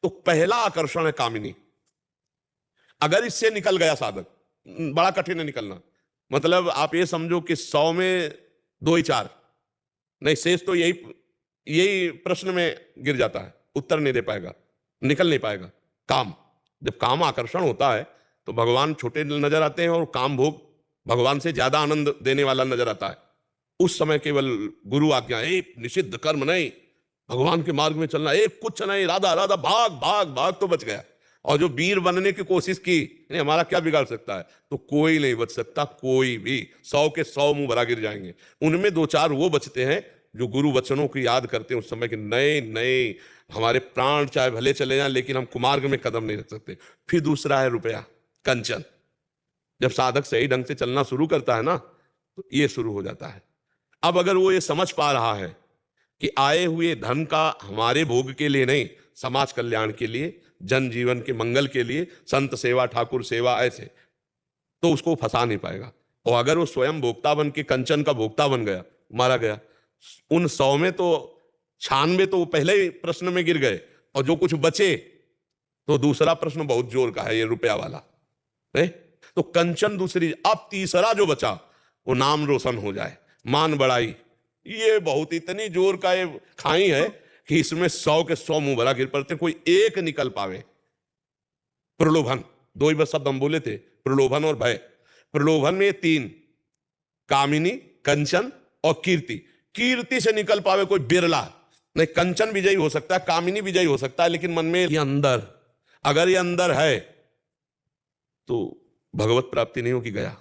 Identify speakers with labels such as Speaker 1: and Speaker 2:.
Speaker 1: तो पहला आकर्षण है कामिनी। अगर इससे निकल गया साधक, बड़ा कठिन है निकलना। मतलब आप ये समझो कि 100 में 2 ही 4 नहीं, शेष तो यही यही प्रश्न में गिर जाता है, उत्तर नहीं दे पाएगा, निकल नहीं पाएगा। काम, जब काम आकर्षण होता है तो भगवान छोटे नजर आते हैं और काम भोग भगवान से ज्यादा आनंद देने वाला नजर आता है। उस समय केवल गुरु आज्ञा, एक निषिद्ध कर्म नहीं, भगवान के मार्ग में चलना, एक कुछ नहीं, राधा राधा भाग भाग भाग तो बच गया। और जो वीर बनने की कोशिश की, हमारा क्या बिगाड़ सकता है, तो कोई नहीं बच सकता, कोई भी। 100 के 100 मुंह भरा गिर जाएंगे। उनमें 2-4 वो बचते हैं जो गुरु वचनों की याद करते हैं उस समय के, नए नए हमारे प्राण चाहे भले चले जाएं लेकिन हम कुमार्ग में कदम नहीं रख सकते। फिर दूसरा है रुपया, कंचन। जब साधक सही ढंग से चलना शुरू करता है ना, तो ये शुरू हो जाता है। अब अगर वो ये समझ पा रहा है कि आए हुए धन का हमारे भोग के लिए नहीं, समाज कल्याण के लिए, जन जीवन के मंगल के लिए, संत सेवा ठाकुर सेवा, ऐसे, तो उसको फंसा नहीं पाएगा। और अगर वो स्वयं भोक्ता बन के कंचन का भोक्ता बन गया, मारा गया, उन 100 में तो 96 तो वो पहले ही प्रश्न में गिर गए, और जो कुछ बचे तो दूसरा प्रश्न बहुत जोर का है, ये रुपया वाला है। तो कंचन दूसरी। अब तीसरा जो बचा वो नाम रोशन हो जाए, मान बढ़ाई। ये बहुत इतनी जोर का ये खाई है कि इसमें 100 के 100 मुंह भरा गिर पड़ते, कोई एक निकल पावे। प्रलोभन, 2 ही बस शब्द हम बोले थे, प्रलोभन और भय। प्रलोभन में 3, कामिनी, कंचन और कीर्ति। कीर्ति से निकल पावे कोई बिरला नहीं। कंचन विजयी हो सकता है, कामिनी विजयी हो सकता है, लेकिन मन में ये अंदर, अगर ये अंदर है तो भगवत प्राप्ति नहीं होगी, गया।